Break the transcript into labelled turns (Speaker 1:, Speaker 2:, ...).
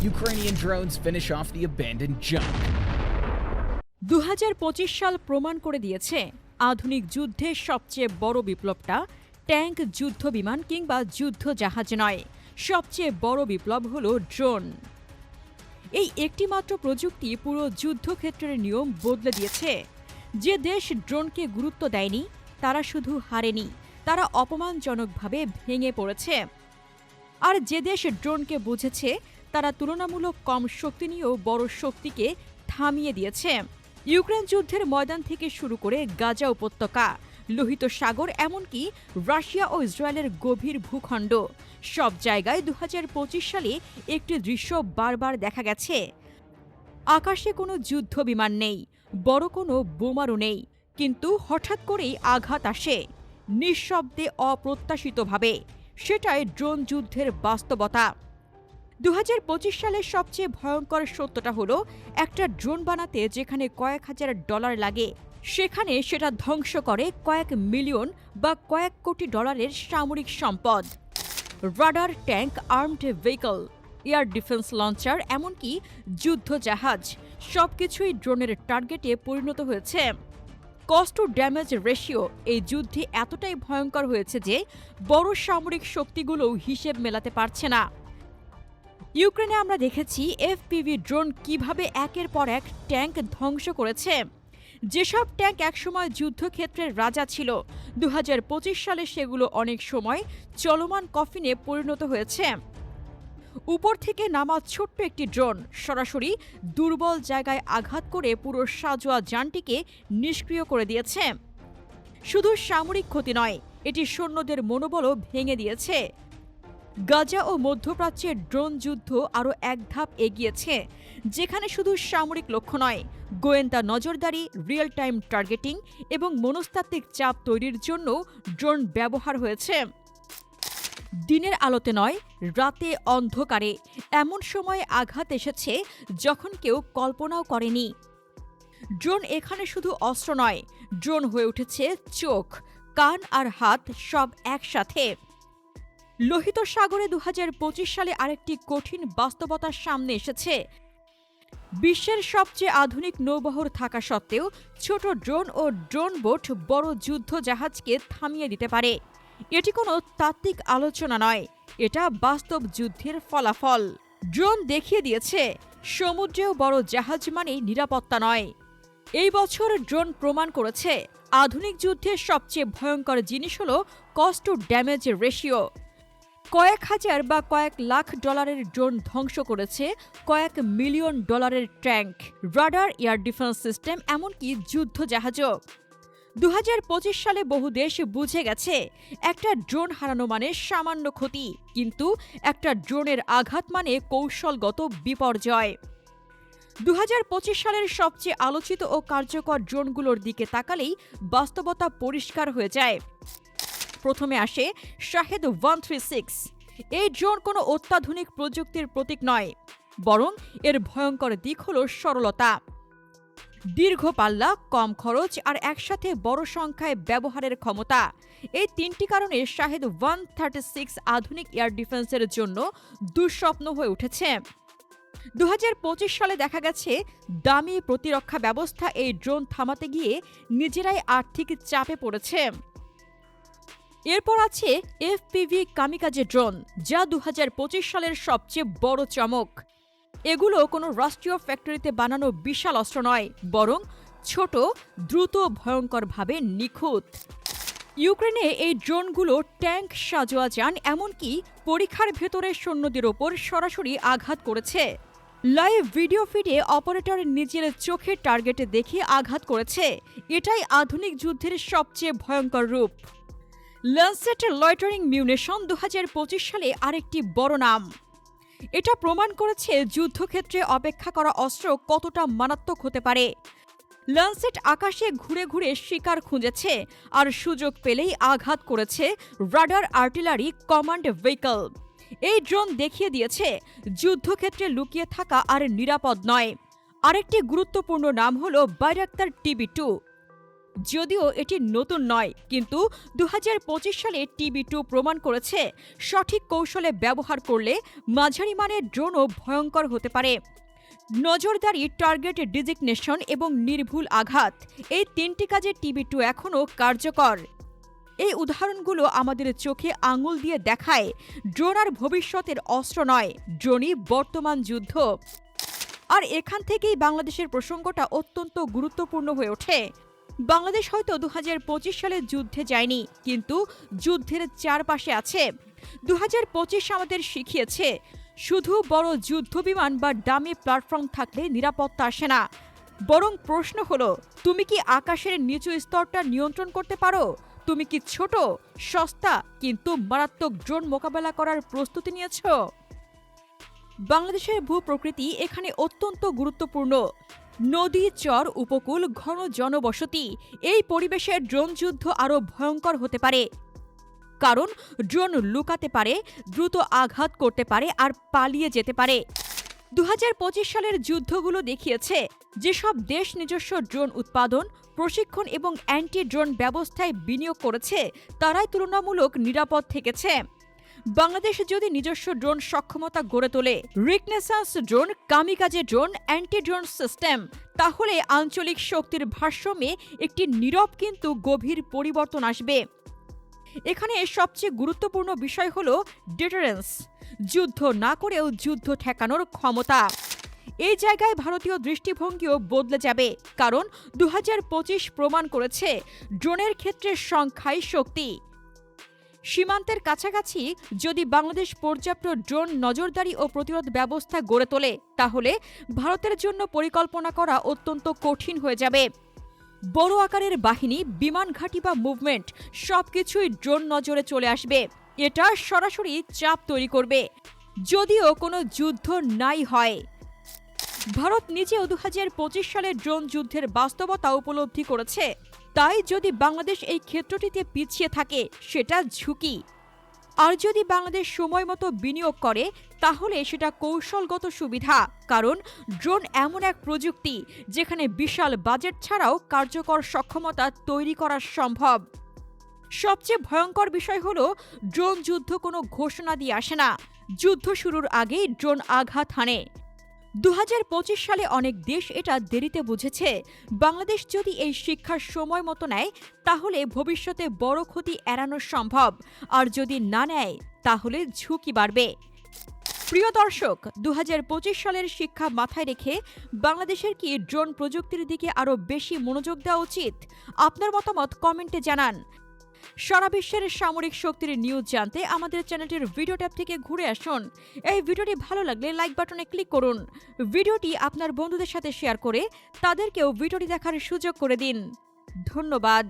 Speaker 1: Ukrainian drones finish off the abandoned junk.
Speaker 2: 2025 সাল প্রমাণ করে দিয়েছে আধুনিক যুদ্ধের সবচেয়ে বড় বিপ্লবটা ট্যাঙ্ক যুদ্ধ বিমান কিংবা যুদ্ধ জাহাজ নয়, সবচেয়ে বড় বিপ্লব হলো ড্রোন। এই একটিমাত্র প্রযুক্তি পুরো যুদ্ধক্ষেত্রের নিয়ম বদলে দিয়েছে। যে দেশ ড্রোনকে গুরুত্ব দেয়নি তারা শুধু হারেনি, তারা অপমানজনকভাবে ভেঙে পড়েছে। আর যে দেশ ড্রোনকে বুঝেছে তারা তুলনামূলক কম শক্তি নিয়েও বড় শক্তিকে থামিয়ে দিয়েছে। ইউক্রেন যুদ্ধের ময়দান থেকে শুরু করে গাজা উপত্যকা, লোহিত সাগর, এমনকি রাশিয়া ও ইসরায়েলের গভীর ভূখণ্ড, সব জায়গায় 2025 সালে একটি দৃশ্য বারবার দেখা গেছে। আকাশে কোনো যুদ্ধ বিমান নেই, বড় কোনো বোমারু নেই, কিন্তু হঠাৎ করেই আঘাত আসে নিঃশব্দে, অপ্রত্যাশিতভাবে। সেটাই ড্রোন যুদ্ধের বাস্তবতা। 2025 সালের সবচেয়ে ভয়ঙ্কর সত্যটা হলো, একটা ড্রোন বানাতে যেখানে কয়েক হাজার ডলার লাগে সেখানে সেটা ধ্বংস করে কয়েক মিলিয়ন বা কয়েক কোটি ডলারের সামরিক সম্পদ। Radar, tank, armed vehicle, air defence launcher, এমনকি যুদ্ধ জাহাজ, সবকিছুই ড্রোনের টার্গেটে পরিণত হয়েছে। কস্ট টু ড্যামেজ রেশিও এই যুদ্ধে এতটাই ভয়ঙ্কর হয়েছে যে বড় সামরিক শক্তিগুলোও হিসেব মেলাতে পারছে না। ইউক্রেনে আমরা দেখেছি এফপিভি ড্রোন কিভাবে একের পর এক ট্যাঙ্ক ধ্বংস করেছে। যেসব ট্যাঙ্ক একসময় যুদ্ধক্ষেত্রের রাজা ছিল, 2025 সালে সেগুলো অনেক সময় চলমান কফিনে পরিণত হয়েছে। উপর থেকে নামা ছোট্ট একটি ড্রোন সরাসরি দুর্বল জায়গায় আঘাত করে পুরো সাজোয়া যানটিকে নিষ্ক্রিয় করে দিয়েছে। শুধু সামরিক ক্ষতি নয়, এটি সৈন্যদের মনোবলও ভেঙে দিয়েছে। গাজা ও মধ্যপ্রাচ্যের ড্রোন যুদ্ধ আরও এক ধাপ এগিয়েছে, যেখানে শুধু সামরিক লক্ষ্য নয়, গোয়েন্দা নজরদারি, রিয়েল টাইম টার্গেটিং এবং মনস্তাত্ত্বিক চাপ তৈরির জন্য ড্রোন ব্যবহার হয়েছে। দিনের আলোতে নয়, রাতে অন্ধকারে এমন সময়ে আঘাত এসেছে যখন কেউ কল্পনাও করেনি। ড্রোন এখানে শুধু অস্ত্র নয়, ড্রোন হয়ে উঠেছে চোখ, কান আর হাত সব একসাথে। লোহিত সাগরে 2025 সালে আরেকটি কঠিন বাস্তবতার সামনে এসেছে। বিশ্বের সবচেয়ে আধুনিক নৌবহর থাকা সত্ত্বেও ছোট ড্রোন ও ড্রোন বোট বড় যুদ্ধ জাহাজকে থামিয়ে দিতে পারে। এটি কোনো তাত্ত্বিক আলোচনা নয়, এটা বাস্তব যুদ্ধের ফলাফল। ড্রোন দেখিয়ে দিয়েছে সমুদ্রেও বড় জাহাজ মানেই নিরাপত্তা নয়। এই বছর ড্রোন প্রমাণ করেছে আধুনিক যুদ্ধের সবচেয়ে ভয়ঙ্কর জিনিস হল কস্ট টু ড্যামেজ রেশিও। কয়েক হাজার বা কয়েক লাখ ডলারের ড্রোন ধ্বংস করেছে কয়েক মিলিয়ন ডলারের tank, radar, air defence system, এমনকি যুদ্ধ জাহাজও। 2025 সালে বহু দেশ বুঝে গেছে একটা ড্রোন হারানো মানে সামান্য ক্ষতি, কিন্তু একটা ড্রোনের আঘাত মানে কৌশলগত বিপর্যয়। 2025 সালের সবচেয়ে আলোচিত ও কার্যকর ড্রোনগুলোর দিকে তাকালেই বাস্তবতা পরিষ্কার হয়ে যায়। প্রথমে আসে শাহেদ 136। এই ড্রোন কোনো অত্যাধুনিক প্রযুক্তির প্রতীক নয়, বরং এর ভয়ঙ্কর দিক হল সরলতা। দীর্ঘ পাল্লা, কম খরচ আর একসাথে বড় সংখ্যায় ব্যবহারের ক্ষমতা, এই তিনটি কারণে শাহেদ 136 আধুনিক এয়ার ডিফেন্সের জন্য দুঃস্বপ্ন হয়ে উঠেছে। 2025 সালে দেখা গেছে দামি প্রতিরক্ষা ব্যবস্থা এই ড্রোন থামাতে গিয়ে নিজেরাই আর্থিক চাপে পড়েছে। এরপর আছে এফপিভি কামিকাজে ড্রোন, যা 2025 সালের সবচেয়ে বড় চমক। এগুলো কোনো রাষ্ট্রীয় ফ্যাক্টরিতে বানানো বিশাল অস্ত্র নয়, বরং ছোট, দ্রুত, ভয়ঙ্করভাবে নিখুঁত। ইউক্রেনে এই ড্রোনগুলো ট্যাঙ্ক, সাজোয়া যান, এমনকি পরীক্ষার ভেতরে সৈন্যদের ওপর সরাসরি আঘাত করেছে। লাইভ ভিডিও ফিডে অপারেটর নিজের চোখের টার্গেটে দেখে আঘাত করেছে। এটাই আধুনিক যুদ্ধের সবচেয়ে ভয়ঙ্কর রূপ। ল্যান্সেট লয়টারিং মিউনিশন 2025 সালে আরেকটি বড় নাম। এটা প্রমাণ করেছে যুদ্ধক্ষেত্রে অপেক্ষা করা অস্ত্র কতটা মারাত্মক হতে পারে। ল্যান্সেট আকাশে ঘুরে ঘুরে শিকার খুঁজেছে আর সুযোগ পেলেই আঘাত করেছে রাডার, আর্টিলারি, কমান্ড ভেহিকল। এই ড্রোন দেখিয়ে দিয়েছে যুদ্ধক্ষেত্রে লুকিয়ে থাকা আর নিরাপদ নয়। আরেকটি গুরুত্বপূর্ণ নাম হল বাইরাক্তার TB2। যদিও এটি নতুন নয়, কিন্তু 2025 সালে TB2 প্রমাণ করেছে সঠিক কৌশলে ব্যবহার করলে মাঝারি মানের ড্রোনও ভয়ঙ্কর হতে পারে। নজরদারি, টার্গেট ডিজিগনেশন এবং নির্ভুল আঘাত, এই 3টি কাজে TB2 এখনও কার্যকর। এই উদাহরণগুলো আমাদের চোখে আঙুল দিয়ে দেখায় ড্রোন আর ভবিষ্যতের অস্ত্র নয়, ড্রোনই বর্তমান যুদ্ধ। আর এখান থেকেই বাংলাদেশের প্রসঙ্গটা অত্যন্ত গুরুত্বপূর্ণ হয়ে ওঠে। বাংলাদেশ হয়তো 2025 সালে যুদ্ধে যায়নি, কিন্তু যুদ্ধের চারপাশে আছে। 2025 আমাদের শিখিয়েছে শুধু বড় যুদ্ধবিমান বা দামি প্ল্যাটফর্ম থাকলে নিরাপত্তা আসে না। বরং প্রশ্ন হলো, তুমি কি আকাশের নিচু স্তরটা নিয়ন্ত্রণ করতে পারো? তুমি কি ছোট, সস্তা কিন্তু মারাত্মক ড্রোন মোকাবেলা করার প্রস্তুতি নিয়েছ? বাংলাদেশের ভূপ্রকৃতি এখানে অত্যন্ত গুরুত্বপূর্ণ। নদী, চর, উপকূল, ঘন জনবসতি, এই পরিবেশে ড্রোন যুদ্ধ আরও ভয়ঙ্কর হতে পারে। কারণ ড্রোন লুকাতে পারে, দ্রুত আঘাত করতে পারে আর পালিয়ে যেতে পারে। 2025 সালের যুদ্ধগুলো দেখিয়েছে যেসব দেশ নিজস্ব ড্রোন উৎপাদন, প্রশিক্ষণ এবং অ্যান্টি ড্রোন ব্যবস্থায় বিনিয়োগ করেছে তারাই তুলনামূলক নিরাপদ থেকেছে। বাংলাদেশ যদি নিজস্ব ড্রোন সক্ষমতা গড়ে তোলে, reconnaissance drone, kamikaze drone, anti drone system, তাহলে আঞ্চলিক শক্তির ভারসাম্যে একটি নীরব কিন্তু গভীর পরিবর্তন আসবে। এখানে সবচেয়ে গুরুত্বপূর্ণ বিষয় হল ডিটারেন্স, যুদ্ধ না করেও যুদ্ধ ঠেকানোর ক্ষমতা। এই জায়গায় ভারতীয় দৃষ্টিভঙ্গিও বদলে যাবে, কারণ 2025 প্রমাণ করেছে ড্রোনের ক্ষেত্রে সংখ্যাই শক্তি। সীমান্তের কাছাকাছি যদি বাংলাদেশ পর্যাপ্ত ড্রোন নজরদারি ও প্রতিরোধ ব্যবস্থা গড়ে তোলে, তাহলে ভারতের জন্য পরিকল্পনা করা অত্যন্ত কঠিন হয়ে যাবে। বড় আকারের বাহিনী, বিমান ঘাঁটি বা মুভমেন্ট সবকিছুই ড্রোন নজরে চলে আসবে। এটা সরাসরি চাপ তৈরি করবে, যদিও কোনো যুদ্ধ নাই হয়। ভারত নিজেও 2025 সালে ড্রোন যুদ্ধের বাস্তবতা উপলব্ধি করেছে। তাই যদি বাংলাদেশ এই ক্ষেত্রটিতে পিছিয়ে থাকে, সেটা ঝুঁকি। আর যদি বাংলাদেশ সময় মতো বিনিয়োগ করে, তাহলে সেটা কৌশলগত সুবিধা। কারণ ড্রোন এমন এক প্রযুক্তি যেখানে বিশাল বাজেট ছাড়াও কার্যকর সক্ষমতা তৈরি করা সম্ভব। সবচেয়ে ভয়ঙ্কর বিষয় হলো, ড্রোন যুদ্ধ কোনো ঘোষণা দিয়ে আসে না। যুদ্ধ শুরুর আগেই ড্রোন আঘাত হানে। 2025 সালে অনেক দেশ এটা দেরিতে বুঝেছে। বাংলাদেশ যদি এই শিক্ষার সময় মতো নেয়, তাহলে ভবিষ্যতে বড় ক্ষতি এড়ানো সম্ভব। আর যদি না নেয়, তাহলে ঝুঁকি বাড়বে। প্রিয় দর্শক, 2025 সালের শিক্ষা মাথায় রেখে বাংলাদেশের কি ড্রোন প্রযুক্তির দিকে আরও বেশি মনোযোগ দেওয়া উচিত? আপনার মতামত কমেন্টে জানান। সারা বিশ্বের সামরিক শক্তির নিউজ জানতে আমাদের চ্যানেলটির ভিডিও ট্যাব থেকে ঘুরে আসুন। এই ভিডিওটি ভালো লাগলে লাইক বাটনে ক্লিক করুন। ভিডিওটি আপনার বন্ধুদের সাথে শেয়ার করে তাদেরকেও ভিডিওটি দেখার সুযোগ করে দিন। ধন্যবাদ।